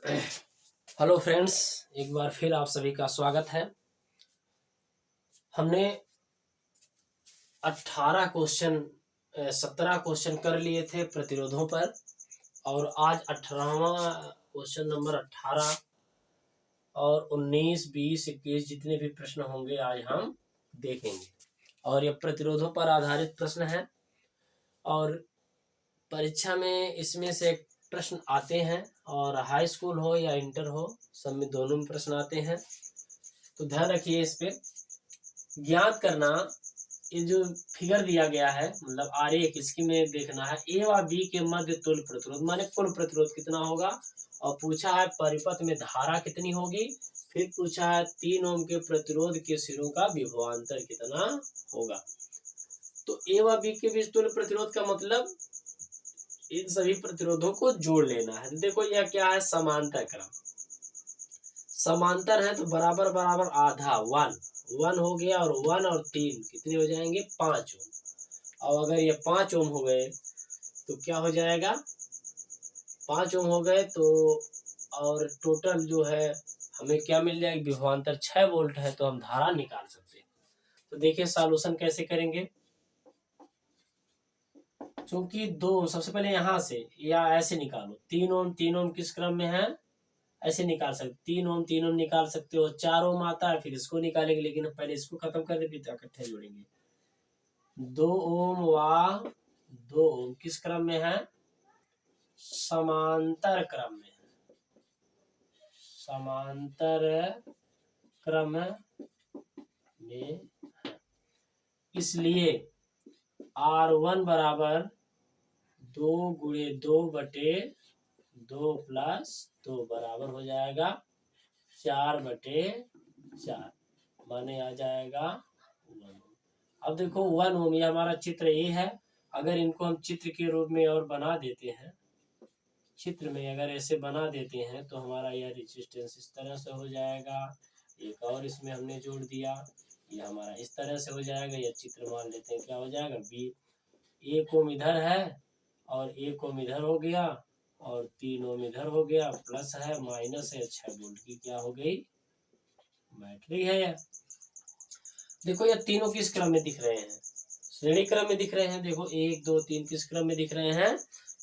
Hello friends, एक बार फिर आप सभी का स्वागत है। हमने 18 क्वेश्चन 17 क्वेश्चन कर लिए थे प्रतिरोधों पर, और आज 18वां क्वेश्चन नंबर 18 और 19, 20, 21 जितने भी प्रश्न होंगे आज हम देखेंगे। और ये प्रतिरोधों पर आधारित प्रश्न है, और परीक्षा में इसमें से प्रश्न आते हैं, और हाई स्कूल हो या इंटर हो, सब में दोनों में प्रश्न आते हैं। तो ध्यान रखिए, इस पे ज्ञात करना। ये जो फिगर दिया गया है, मतलब आरेख, इसकी में देखना है ए व बी के मध्य तुल्य प्रतिरोध, माने कुल प्रतिरोध कितना होगा। और पूछा है परिपथ में धारा कितनी होगी। फिर पूछा है 3 ओम के प्रतिरोध के सिरों का विभवांतर कितना होगा। तो ए व बी के बीच तुल्य प्रतिरोध का मतलब इन सभी प्रतिरोधों को जोड़ लेना है। तो देखो यह क्या है, समांतर क्रम। समांतर है तो बराबर बराबर आधा 1 हो गया, और 1 और 3 कितने हो जाएंगे, 5 ओम। और अगर ये 5 ओम हो गए तो क्या हो जाएगा, 5 ओम हो गए तो, और टोटल जो है हमें क्या मिल जाएगा, विभवांतर 6 वोल्ट है, तो हम धारा निकाल सकते हैं। तो देखिए सॉल्यूशन कैसे करेंगे। क्योंकि दो, सबसे पहले यहाँ से या ऐसे निकालो, 3 ओम किस क्रम में है, ऐसे निकाल सकते, 3 ओम निकाल सकते हो। 4 ओम आता है, फिर इसको निकालेंगे, लेकिन पहले इसको खत्म कर दे, फिर इकट्ठे जोड़ेंगे। 2 ओम व 2 ओम किस क्रम में है, समांतर क्रम में है, समांतर क्रम में है। इसलिए R1 बराबर 2 गुणे 2/2 प्लस 2 बराबर हो जाएगा 4/4, माने आ जाएगा 1 ओम। अब देखो 1 ओम, ये हमारा चित्र ए है। अगर इनको हम चित्र के रूप में और बना देते हैं, चित्र में अगर ऐसे बना देते हैं, तो हमारा यह रेजिस्टेंस इस तरह से हो जाएगा। एक और इसमें हमने जोड़ दिया, ये हमारा इस तरह से हो जाएगा। यह चित्र मान लेते हैं क्या हो जाएगा, बी। 1 ओम इधर है और 1 ओम इधर हो गया, और 3 ओम इधर हो गया, प्लस है माइनस है, 6 वोल्ट की क्या हो गई, बैटरी है यह। देखो ये तीनों किस क्रम में दिख रहे हैं, श्रेणी क्रम में दिख रहे हैं। देखो 1 2 3 किस क्रम में दिख रहे हैं,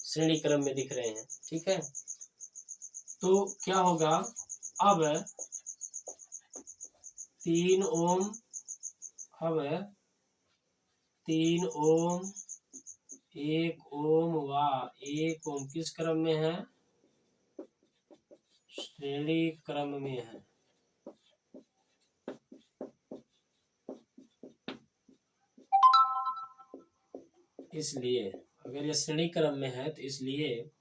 श्रेणी क्रम में दिख रहे हैं। ठीक है, तो क्या होगा, अब 3 ओम, अब 3 ओम, 1 ओम व 1 ओम किस क्रम में है, श्रेणी क्रम में है। इसलिए अगर यह श्रेणी क्रम में है, तो इसलिए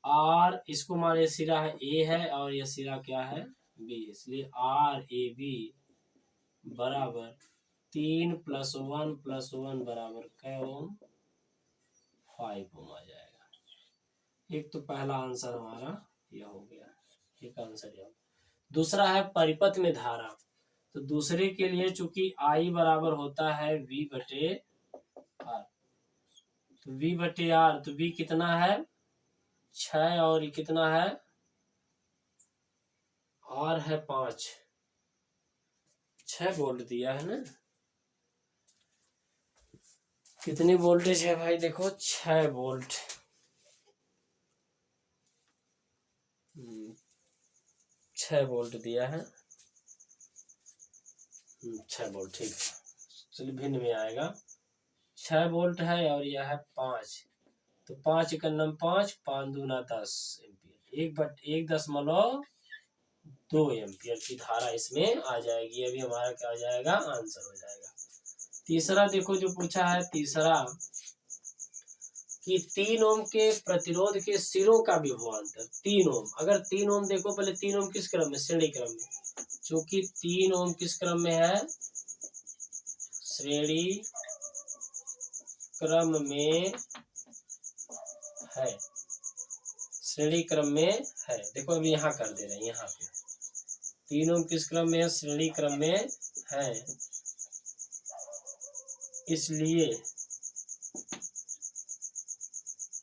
R, इसको माने सिरा है A है, और यह सिरा क्या है, B, इसलिए RAB बराबर 3 + 1 + 1 बराबर कै ओम, 5 ओम आ जाएगा। एक तो पहला आंसर हमारा यह हो गया, एक आंसर यह। दूसरा है परिपथ में धारा। तो दूसरे के लिए चूंकि I बराबर होता है V/R, तो V/R, तो V कितना है, 6, और ये कितना है, R है 5, 6 वोल्ट दिया है ना। कितनी वोल्टेज है भाई, देखो 6 वोल्ट। 6 वोल्ट दिया है, 6 वोल्ट, ठीक है। चलिए भिन्न में आएगा, 6 वोल्ट है, और यह है 5, तो 5 × 9 5, 5 दूना 10 एम्पियर, 1.2 एम्पियर की धारा इसमें आ जाएगी। अभी हमारा क्या हो जाएगा, आंसर हो जाएगा। तीसरा देखो जो पूछा है, तीसरा कि 3 ओम के प्रतिरोध के सिरों का विभवांतर। 3 ओम, अगर 3 ओम देखो, पहले 3 ओम किस क्रम में, श्रेणी क्रम में। चूंकि 3 ओम किस क्रम में है, श्रेणी क्रम में है, श्रेणी क्रम में है। देखो अभी यहाँ कर दे रहे हैं, यहाँ पे 3 ओम किस क्रम में है, श्रेणी क्रम में है। इसलिए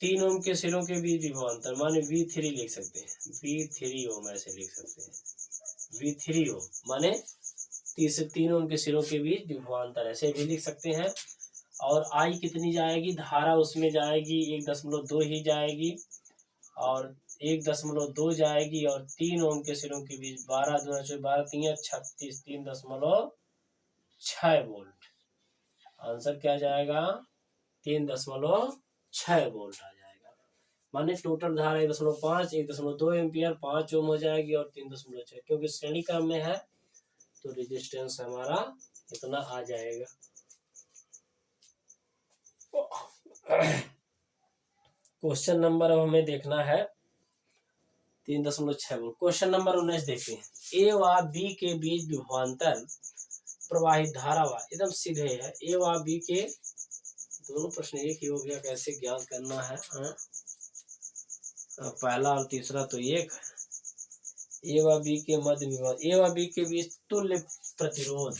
3 ओम के सिरों के बीच विभवांतर माने V3 लिख सकते हैं, V3 ओम ऐसे लिख सकते हैं, V3 ओम माने 3 ओम के सिरों के बीच विभवांतर ऐसे भी लिख सकते हैं। और I कितनी जाएगी, धारा उसमें जाएगी 1.2 ही जाएगी और 1.2 जाएगी और 3 ओम के सिरों के बीच 12 2 12 3 36 3.6 वोल्ट। आंसर क्या जाएगा, 3.6 वोल्ट आ जाएगा। माने टोटल धारा 1.5 1.2 एम्पियर 5 ओम हो जाएगी और 3.6, क्योंकि श्रेणी क्रम में है तो रेजिस्टेंस हमारा इतना आ जाएगा। क्वेश्चन नंबर अब हमें देखना है 3.6 वोल्ट। क्वेश्चन नंबर 19 देखते हैं। ए व बी के बीच विभवांतर प्रवाहित धारा व, एकदम सीधे है, ए व बी के दोनों प्रश्न एक ही हो गया, कैसे ज्ञात करना है। पहला और तीसरा तो एक। ए व बी के मध्य विभवांतर, ए व बी के बीच तुल्य प्रतिरोध,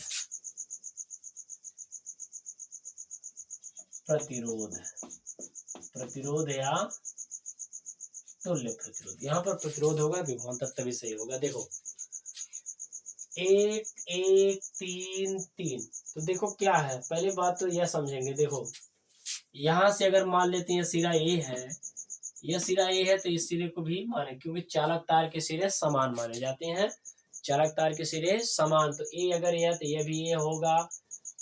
प्रतिरोध या तुल्य प्रतिरोध, यहाँ पर प्रतिरोध होगा, विभवांतर तभी सही होगा। देखो 1 1 3 3, तो देखो क्या है, पहली बात तो यह समझेंगे। देखो यहाँ से अगर मान लेते हैं सिरा ए है, यह सिरा ए है तो इस सिरे को भी माने, क्योंकि चालक तार के सिरे समान माने जाते हैं, चालक तार के सिरे समान, तो ए अगर यह तो यह भी ए होगा।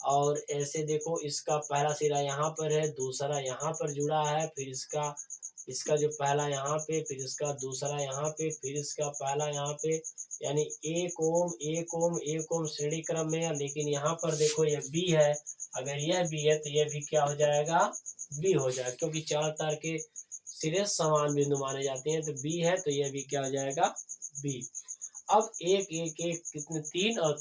और ऐसे देखो इसका पहला सिरा यहाँ पर है, दूसरा यहाँ पर जुड़ा है, फिर इसका जो पहला यहाँ पे, फिर इसका दूसरा यहाँ पे, फिर इसका पहला यहाँ पे, यानी 1 ओम 1 ओम 1 ओम श्रेणी क्रम में है। लेकिन यहाँ पर देखो यह बी है, अगर यह बी है तो यह भी क्या हो जाएगा, बी हो जाएगा, क्योंकि चार तार के सिरे समान बिंदु माने जाते हैं, तो बी है तो यह भी क्या हो जाएगा, बी। अब 1 1 1 कितने 3, और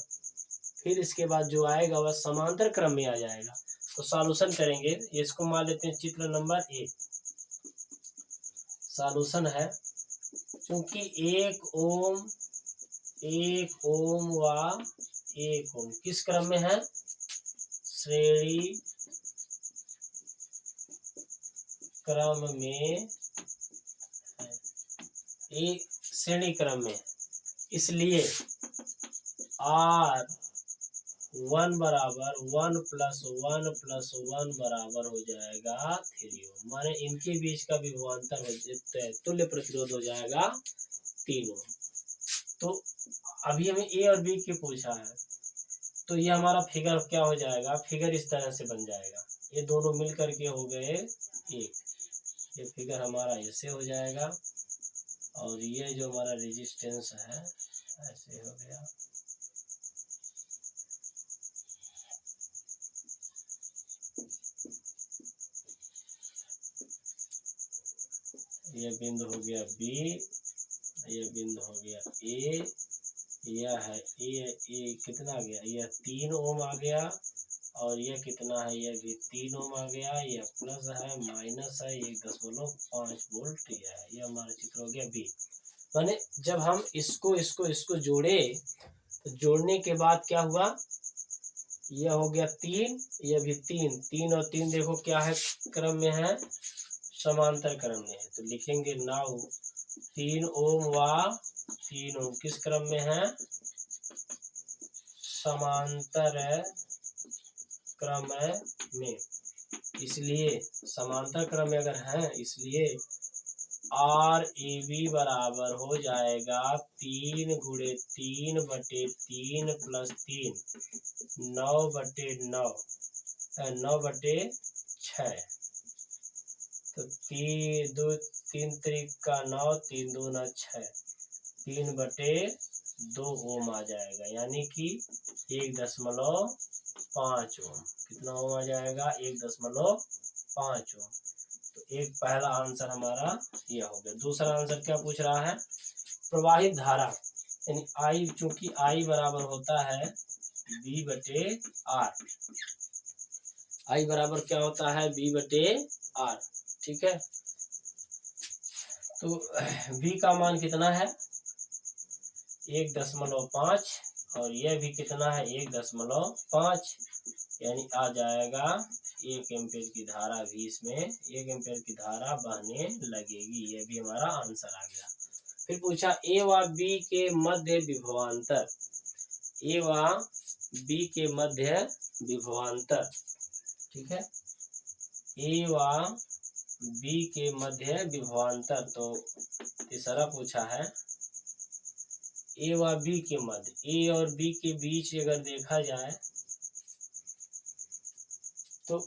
फिर इसके बाद जो आएगा वह समांतर क्रम में आ जाएगा। तो सॉल्यूशन करेंगे, इसको मान लेते हैं चित्र नंबर 1। सॉल्यूशन है, क्योंकि 1 ओम व 1 ओम किस क्रम में है, श्रेणी क्रम में है, एक श्रेणी क्रम में, इसलिए R1 बराबर 1 + 1 + 1 बराबर हो जाएगा 3 ओम, माने इनके बीच का विभवांतर हो जाता है, तुल्य प्रतिरोध हो जाएगा 3 ओम। तो अभी हमें ए और बी की पूछा है, तो ये हमारा फिगर क्या हो जाएगा, फिगर इस तरह से बन जाएगा, ये दोनों मिल करके हो गए एक, ये फिगर हमारा ऐसे हो जाएगा, और ये जो हमारा रेजिस्टेंस है ऐसे हो गया। ये बिंदु हो गया बी, ये बिंदु हो गया ए, यह है ए कितना आ गया, यह 3 ओम आ गया, और यह कितना है, यह भी 3 ओम आ गया, यह प्लस है माइनस है 1.5 वोल्ट, यह हमारा चित्र हो गया बी। माने जब हम इसको जोड़े तो जोड़ने के बाद क्या हुआ, यह हो गया 3, यह भी 3 3 और 3 देखो क्या है, क्रम में है, समांतर क्रम में है, तो लिखेंगे नाउ 3 ओम व 3 ओम किस क्रम में है, समांतर क्रम में, इसलिए समांतर क्रम में अगर है, इसलिए RAB बराबर हो जाएगा 3 × 3 / 3 + 3 9/9 9/6, तो 3 3 का 9 3 2 6 3/2 ओम आ जाएगा, यानी कि 1.5 ओम, कितना ओम आ जाएगा, 1.5 ओम। तो एक पहला आंसर हमारा यह हो गया। दूसरा आंसर क्या पूछ रहा है, प्रवाहित धारा यानी I, चूंकि I बराबर होता है B/R, I बराबर क्या होता है, B/R, ठीक है। तो V का मान कितना है 1.5, और यह भी कितना है 1.5, यानी आ जाएगा 1 एम्पीयर की धारा भी इसमें 1 एम्पीयर की धारा बहने लगेगी। ये भी हमारा आंसर आ गया। फिर पूछा ए व बी के मध्य विभवांतर, ए व बी के मध्य विभवांतर, ठीक है, ए व बी के मध्य विभवांतर। तो तीसरा पूछा है ए व बी के मध्य, ए और बी के बीच अगर देखा जाए तो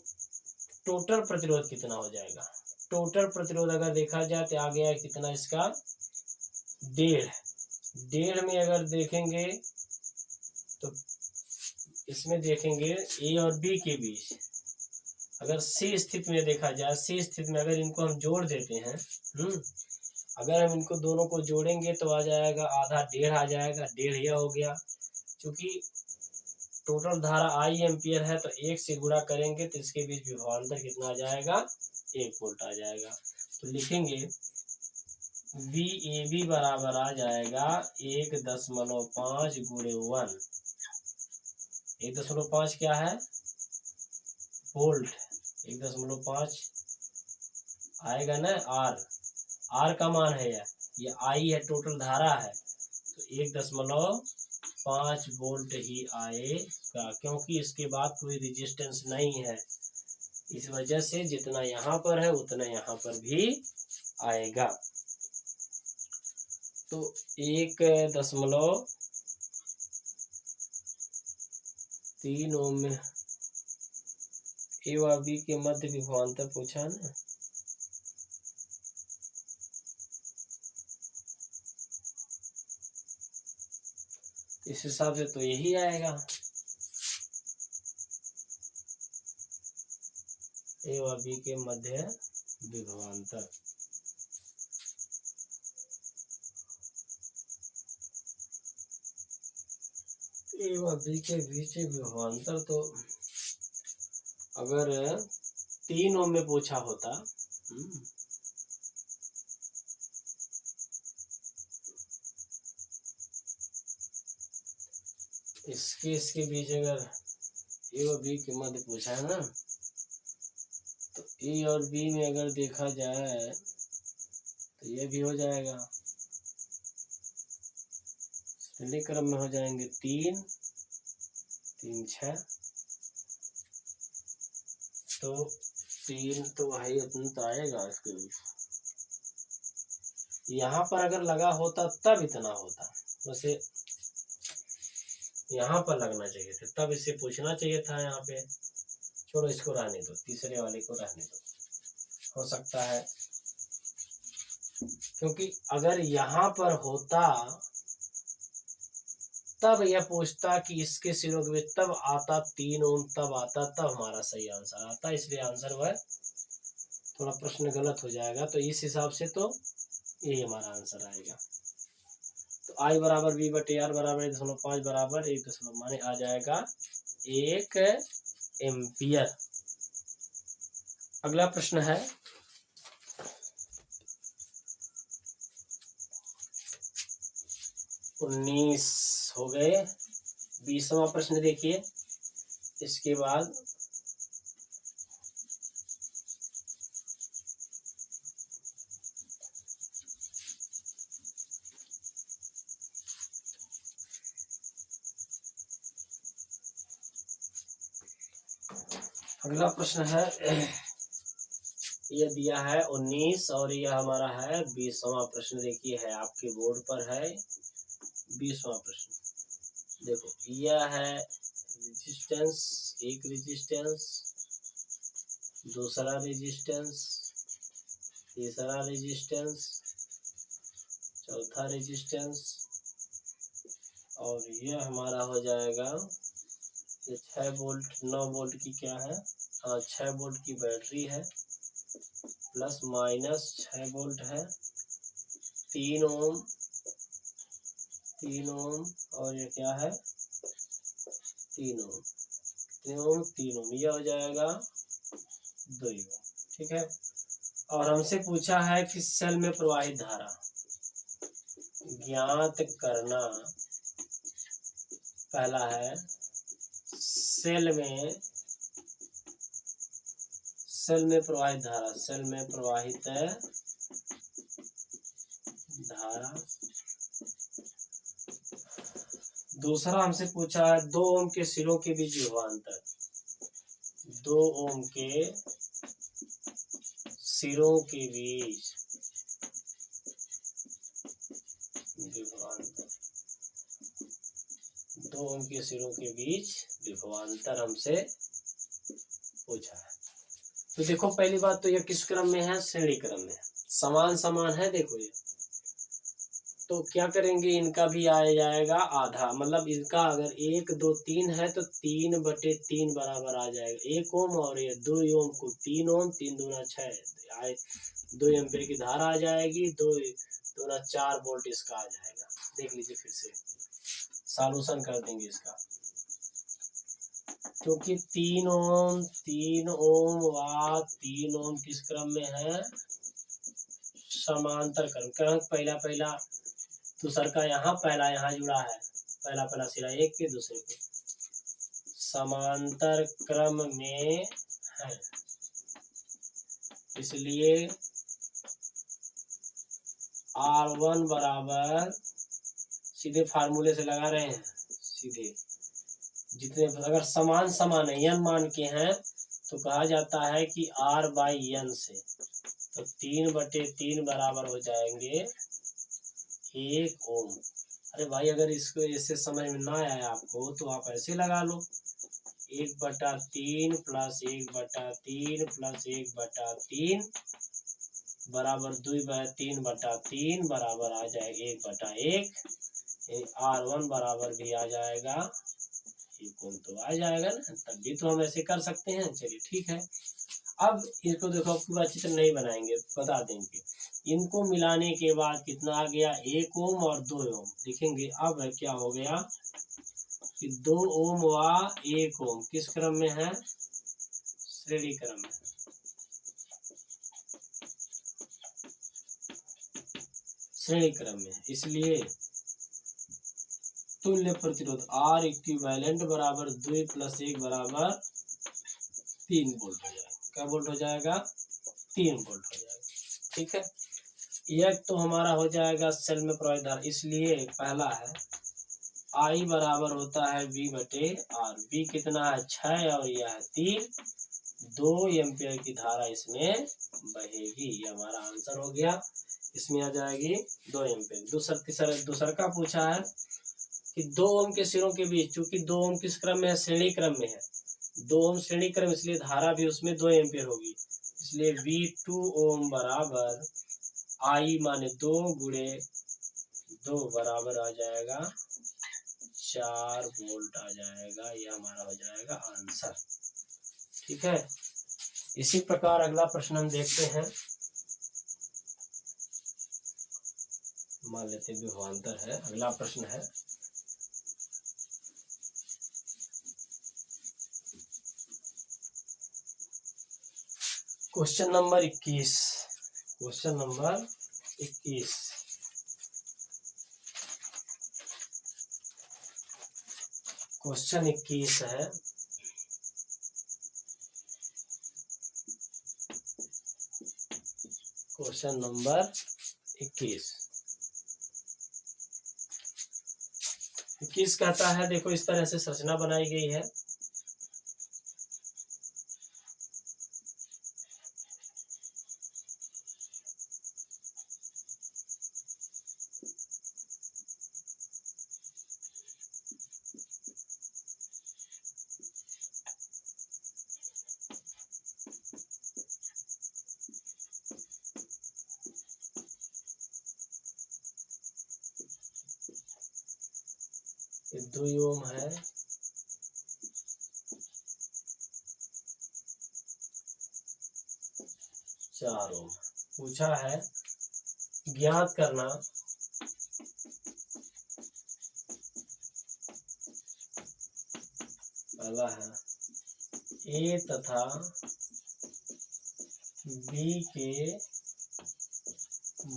टोटल प्रतिरोध कितना हो जाएगा। टोटल प्रतिरोध अगर देखा जाए तो आ गया कितना इसका 1.5 में अगर देखेंगे तो इसमें देखेंगे ए और बी के बीच अगर सी स्थिति में देखा जाए, सी स्थिति में अगर इनको हम जोड़ देते हैं, अगर हम इनको दोनों को जोड़ेंगे तो आ जाएगा आधा 1.5 आ जाएगा, 1.5 यह हो गया। क्योंकि टोटल धारा आई एम्पियर है तो 1 से गुणा करेंगे तो इसके बीच विभवांतर कितना आ जाएगा 1 वोल्ट आ जाएगा। तो लिखेंगे बी ए बी बराबर आ जाएगा 1.5 गुणे 1, 1.5 क्या है वोल्ट, 1.5 आएगा ना आर का मान है ये आई है, टोटल धारा है तो 1.5 वोल्ट ही आएगा। क्योंकि इसके बाद कोई रेजिस्टेंस नहीं है, इस वजह से जितना यहाँ पर है उतना यहाँ पर भी आएगा। तो 1.3 ओम में ए व बी के मध्य विभवांतर पूछा ना, इस हिसाब से तो यही आएगा ए व बी के मध्य विभवांतर। ए व बी के बीच विभवांतर तो अगर 3 ओम में पूछा होता, इसके बीच अगर ए और बी के मध्य पूछा है ना तो ए और बी में अगर देखा जाए तो ये भी हो जाएगा, पहले क्रम में हो जाएंगे 3 3 6, तो 3 तो वही उतना तो आएगा इसके बीच। यहाँ पर अगर लगा होता तब इतना होता, वैसे यहाँ पर लगना चाहिए था तब इसे पूछना चाहिए था यहाँ पे। छोड़ो इसको रहने दो, तीसरे वाले को रहने दो, हो सकता है क्योंकि अगर यहाँ पर होता तब यह पूछता कि इसके सिरों के बीच तब आता 3 ओम, तब आता तब हमारा सही आंसर आता, इसलिए आंसर वह थोड़ा प्रश्न गलत हो जाएगा। तो इस हिसाब से तो यही हमारा आंसर आएगा। तो आई बराबर बी बटे आर बराबर 1.5 बराबर 1 माने आ जाएगा 1 एम्पियर। अगला प्रश्न है 19 हो गए। 20वां प्रश्न देखिए। इसके बाद अगला प्रश्न है, यह दिया है 19 और यह हमारा है 20वां प्रश्न। देखिए है आपके बोर्ड पर है 20वां प्रश्न। देखो यह है रेजिस्टेंस, एक रेजिस्टेंस, दूसरा रेजिस्टेंस, तीसरा रेजिस्टेंस, चौथा रेजिस्टेंस और यह हमारा हो जाएगा ये 6 वोल्ट 9 वोल्ट की क्या है, 6 वोल्ट की बैटरी है, प्लस माइनस 6 वोल्ट है, 3 ओम और ये क्या है 3 ओम, 3 ओम यह हो जाएगा 2 ओम। ठीक है। और हमसे पूछा है कि सेल में प्रवाहित धारा ज्ञात करना। पहला है सेल में सेल में प्रवाहित धारा, सेल में प्रवाहित धारा। दूसरा हमसे पूछा है 2 ओम के सिरों के बीच विभवांतर, 2 ओम के सिरों के बीच विभवांतर, 2 ओम के सिरों के बीच विभवांतर हमसे पूछा है। तो देखो पहली बात तो यह किस क्रम में है, श्रेणी क्रम में, समान समान है। देखो ये तो क्या करेंगे, इनका भी आ जाएगा आधा, मतलब इनका अगर 1 2 3 है तो 3/3 बराबर आ जाएगा 1 ओम, और ये 2 ओम को 3 ओम, 3 दूना 6, 2 एम्पीयर की धारा आ जाएगी, 2 दूना 4 वोल्ट इसका आ जाएगा। देख लीजिए फिर से सॉल्यूशन कर देंगे इसका, क्योंकि 3 ओम व 3 ओम किस क्रम में है, समांतर क्रम। क्या पहला दूसर का यहाँ, पहला यहाँ जुड़ा है, पहला सिरा एक के दूसरे पे समांतर क्रम में है, इसलिए R1 बराबर, सीधे फार्मूले से लगा रहे हैं, सीधे जितने अगर समान है n मान के हैं तो कहा जाता है कि R/n से, तो 3/3 बराबर हो जाएंगे 1 ओम। अरे भाई अगर इसको ऐसे समझ में ना आया आपको तो आप ऐसे लगा लो, 1/3 प्लस 1/3 प्लस 1/3 बराबर 2/3/3 बराबर आ जाएगा 1/1। R1 बराबर भी आ जाएगा 1 ओम, तो आ जाएगा ना, तब भी तो हम ऐसे कर सकते हैं। चलिए ठीक है, अब इसको देखो पूरा चित्र नहीं बनाएंगे, बता देंगे। इनको मिलाने के बाद कितना आ गया, 1 ओम और 2 ओम लिखेंगे। अब क्या हो गया कि 2 ओम व 1 ओम किस क्रम में है, श्रेणी क्रम में, श्रेणी क्रम में, इसलिए तुल्य प्रतिरोध R इक्विवेलेंट बराबर 2 + 1 बराबर 3 वोल्ट हो जाएगा। क्या वोल्ट हो जाएगा, 3 वोल्ट हो जाएगा। ठीक है, यह तो हमारा हो जाएगा सेल में प्रवाहित धारा, इसलिए पहला है I बराबर होता है V/R। V कितना है 6 और यह है 3, 2 एम्पियर की धारा इसमें बहेगी। ये हमारा आंसर हो गया, इसमें आ जाएगी 2 एम्पियर। दूसरा का पूछा है कि 2 ओम के सिरों के बीच, चूंकि 2 ओम किस क्रम में है, श्रेणी क्रम में है, 2 ओम श्रेणी क्रम, इसलिए धारा भी उसमें 2 एम्पियर होगी, इसलिए V2 ओम बराबर I माने 2 × 2 बराबर आ जाएगा 4 वोल्ट आ जाएगा। यह हमारा हो जाएगा आंसर। ठीक है, इसी प्रकार अगला प्रश्न हम देखते हैं। मान लेते विभवांतर है, अगला प्रश्न है question number 21। Question number 21, question 21 है, क्वेश्चन नंबर 21। 21 कहता है, देखो इस तरह से संरचना बनाई गई है। ये 2 ओम है, चार ओम। पूछा है ज्ञात करना पहला है ए तथा बी के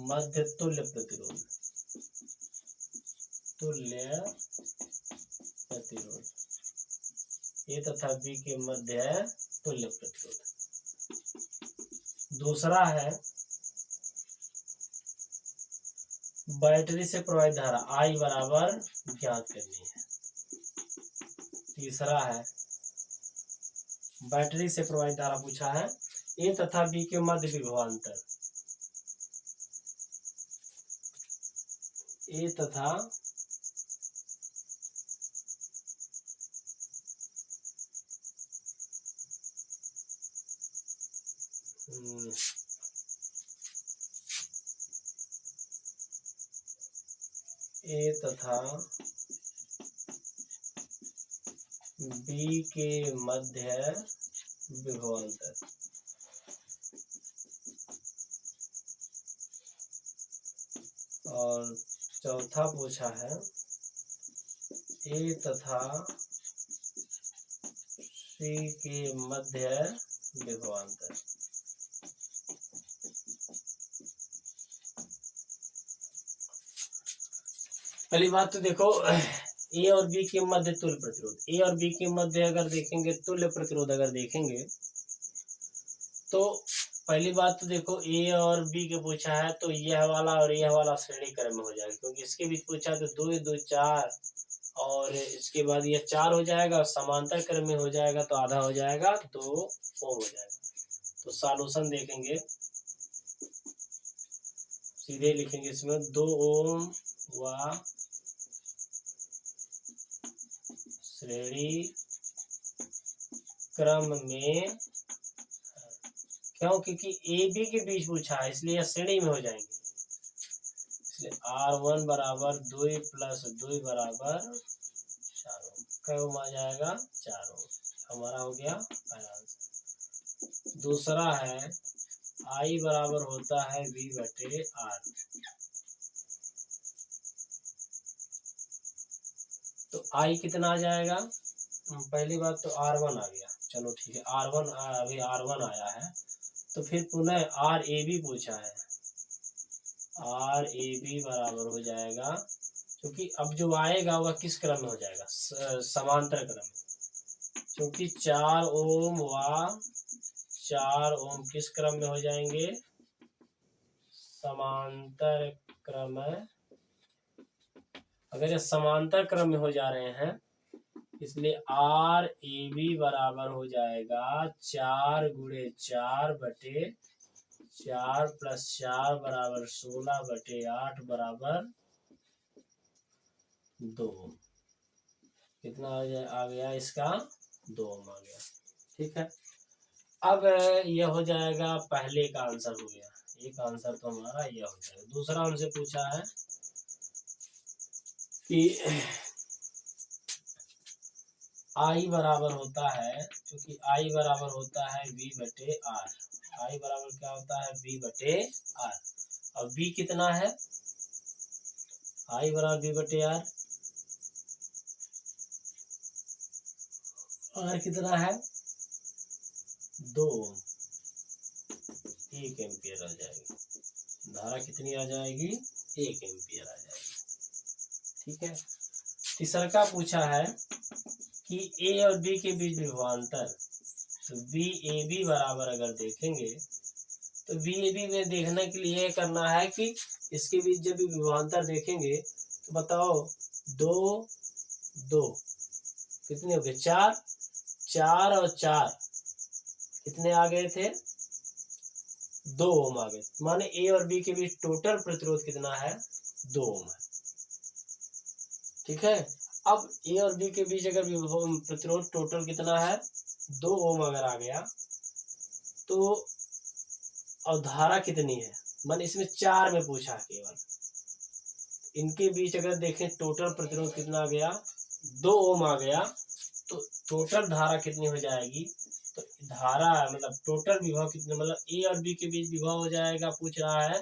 मध्य तुल्य प्रतिरोध, तुल्य प्रतिरोध, ए तथा बी के मध्य तुल्य प्रतिरोध। दूसरा है बैटरी से प्रवाहित धारा I बराबर ज्ञात करनी है। तीसरा है बैटरी से प्रवाहित धारा पूछा है, A तथा B के मध्य विभवांतर, A तथा B के मध्य विभवांतर। और चौथा पूछा है A तथा C के मध्य विभवांतर। पहली बात तो देखो ए और बी के मध्य तुल्य प्रतिरोध, ए और बी के मध्य अगर देखेंगे तुल्य प्रतिरोध अगर देखेंगे तो पहली बात तो देखो ए और बी के पूछा है तो यह वाला और यह वाला श्रेणी क्रम में हो जाएगा, क्योंकि इसके बीच पूछा तो 2 2 4 और इसके बाद यह 4 हो जाएगा और समांतर क्रम में हो जाएगा तो आधा हो जाएगा 2 ओम हो जाएगा। तो सॉल्यूशन देखेंगे, सीधे लिखेंगे इसमें 2 ओम व श्रेणी क्रम में, क्यों? क्योंकि ए बी के बीच पूछा है इसलिए श्रेणी में हो जाएंगे, इसलिए R1 बराबर 2 प्लस 2 बराबर 4 ओम। क्या ओम आ जाएगा? 4 ओम। हमारा हो गया पहला आंसर। दूसरा है I बराबर होता है V बटे R। तो I कितना आ जाएगा? पहली बात तो R1 आ गया, चलो ठीक है R1 अभी R1 आया है तो फिर पुनः RAB पूछा है, RAB बराबर हो जाएगा, क्योंकि अब जो आएगा वह किस क्रम में हो जाएगा? समांतर क्रम में, क्योंकि 4 ओम व 4 ओम किस क्रम में हो जाएंगे? समांतर क्रम में। अगर ये समांतर क्रम में हो जा रहे हैं इसलिए RAB बराबर हो जाएगा 4 गुणे 4 बटे 4 प्लस 4 बराबर 16 बटे 8 बराबर 2। कितना आ गया इसका? 2 आ गया। ठीक है, अब यह हो जाएगा, पहले का आंसर हो गया, एक आंसर तो हमारा यह हो जाएगा। दूसरा हमसे पूछा है कि I बराबर होता है, क्योंकि I बराबर होता है V बटे R। I बराबर क्या होता है? V बटे R। अब V कितना है? I बराबर V बटे R। R कितना है? 2 ओम। 1 एम्पियर आ जाएगी। धारा कितनी आ जाएगी? 1 एम्पियर आ जाएगी। ठीक है, तीसरा का पूछा है कि A और B के बीच विभवांतर, तो VAB बराबर अगर देखेंगे तो VAB में देखने के लिए करना है कि इसके बीच जब भी विभवांतर देखेंगे तो बताओ 2 2 कितने हो गए? 4 4 और 4 कितने आ गए थे? 2 ओम आ गए। माने A और B के बीच टोटल प्रतिरोध कितना है? 2 ओम है। ठीक है, अब A और B के बीच अगर प्रतिरोध टोटल कितना है? 2 ओम अगर आ गया तो और धारा कितनी है? मान इसमें 4 में पूछा केवल, इनके बीच अगर देखें टोटल प्रतिरोध कितना आ गया? 2 ओम आ गया, तो टोटल धारा कितनी हो जाएगी? तो धारा मतलब टोटल विभव कितने, मतलब A और B के बीच विभव हो जाएगा, पूछ रहा है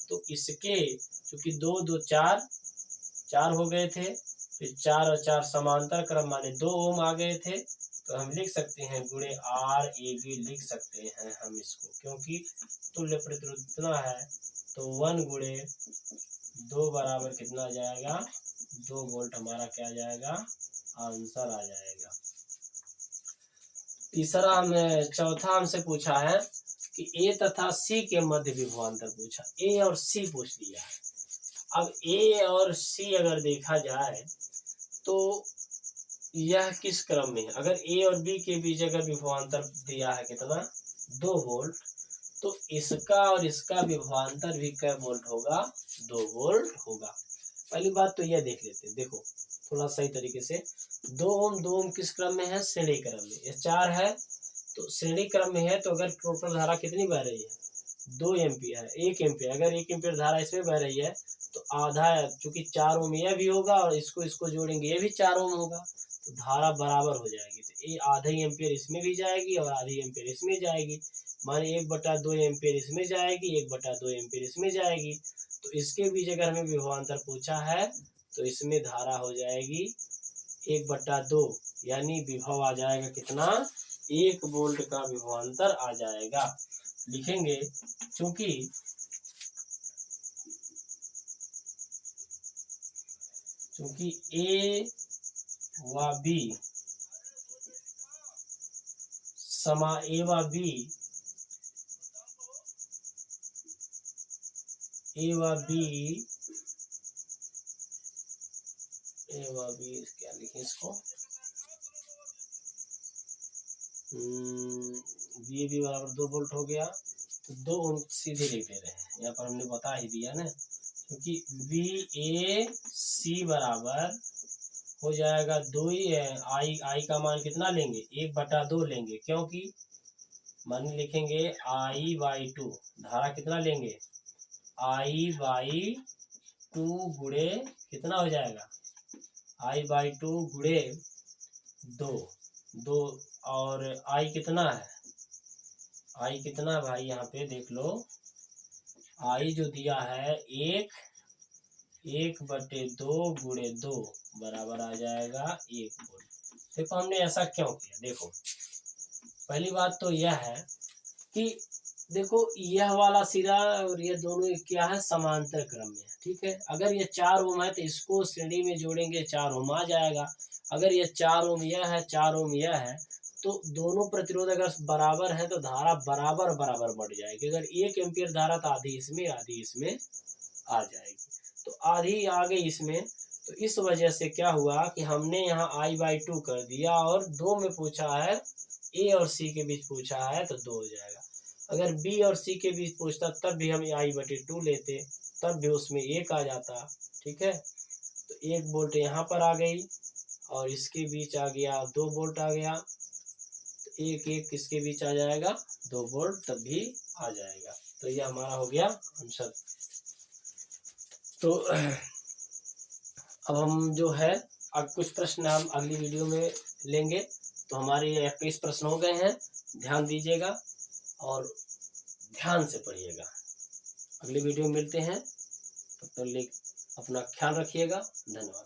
तो इसके क्योंकि 2 2 4 हो गए थे, फिर 4 और 4 समांतर क्रम माने 2 ओम आ गए थे, तो हम लिख सकते हैं गुणे RAB लिख सकते हैं हम इसको, क्योंकि तुल्य प्रतिरोध कितना है? तो 1 गुणे 2 बराबर कितना आ जाएगा? 2 वोल्ट हमारा क्या आ जाएगा? आंसर आ जाएगा। तीसरा चौथा हमसे पूछा है कि ए तथा सी के मध्य विभवांतर पूछा, ए और सी पूछ लिया है। अब ए और सी अगर देखा जाए तो यह किस क्रम में है, अगर ए और बी के बीच अगर विभवांतर दिया है कितना 2 वोल्ट, तो इसका और इसका विभवांतर भी क्या वोल्ट होगा 2 वोल्ट होगा। पहली बात तो यह देख लेते हैं, देखो थोड़ा सही तरीके से 2 ओम किस क्रम में है, श्रेणी क्रम में। यह 4 है तो श्रेणी क्रम में है, तो अगर टोटल धारा कितनी बह रही है 2 एम्पियर है, 1 एम्पियर, अगर 1 एम्पियर धारा इसमें बह रही है तो आधा है, चूंकि 4 ओम यह भी होगा और इसको जोड़ेंगे ये भी 4 ओम होगा, तो धारा बराबर हो जाएगी। तो ये आधा एम्पियर इसमें भी जाएगी और आधी एम्पियर इसमें जाएगी, माने 1/2 एम्पियर इसमें जाएगी, 1/2 एम्पियर इसमें जाएगी। तो इसके बीच अगर हमें विभवांतर पूछा है तो इसमें धारा हो जाएगी 1/2, यानी विभव आ जाएगा कितना 1 वोल्ट का विभवांतर आ जाएगा। लिखेंगे चूंकि ए व बी ए व बी क्या लिखें इसको, बी बराबर 2 वोल्ट हो गया, तो 2 ओम सीधे लिख दे रहे हैं, यहाँ पर हमने बता ही दिया ना, क्योंकि बी ए सी बराबर हो जाएगा 2 ही है, आई का मान कितना लेंगे 1/2 लेंगे, क्योंकि मान लिखेंगे I/2, धारा कितना लेंगे I/2 गुणे कितना हो जाएगा I/2 गुणे 2 और I कितना है, I कितना भाई यहाँ पे देख लो, I जो दिया है 1/2 गुणे 2 बराबर आ जाएगा 1 वोल्ट। देखो हमने ऐसा क्यों किया, देखो पहली बात तो यह है कि देखो यह वाला सिरा और ये दोनों क्या है समांतर क्रम में, ठीक है। अगर ये 4 ओम है तो इसको श्रेणी में जोड़ेंगे 4 ओम आ जाएगा, अगर ये 4 ओम यह है 4 ओम यह है, तो दोनों प्रतिरोध अगर बराबर है तो धारा बराबर बढ़ जाएगी। अगर 1 एम्पियर धारा तो आधी इसमें आ जाएगी, तो आधी आ गई इसमें। तो इस वजह से क्या हुआ कि हमने यहाँ I/2 कर दिया और 2 में पूछा है, ए और सी के बीच पूछा है तो 2 हो जाएगा। अगर बी और सी के बीच पूछता तब भी हम I/2 लेते, तब भी उसमें 1 आ जाता, ठीक है। तो 1 वोल्ट यहाँ पर आ गई और इसके बीच आ गया 2 वोल्ट आ गया, तो 1 किसके बीच आ जाएगा 2 वोल्ट तब भी आ जाएगा। तो यह हमारा हो गया आंसर। तो अब हम जो है अब कुछ प्रश्न हम अगली वीडियो में लेंगे। तो हमारे 21 प्रश्न हो गए हैं, ध्यान दीजिएगा और ध्यान से पढ़िएगा। अगली वीडियो में मिलते हैं, तब तक अपना ख्याल रखिएगा। धन्यवाद।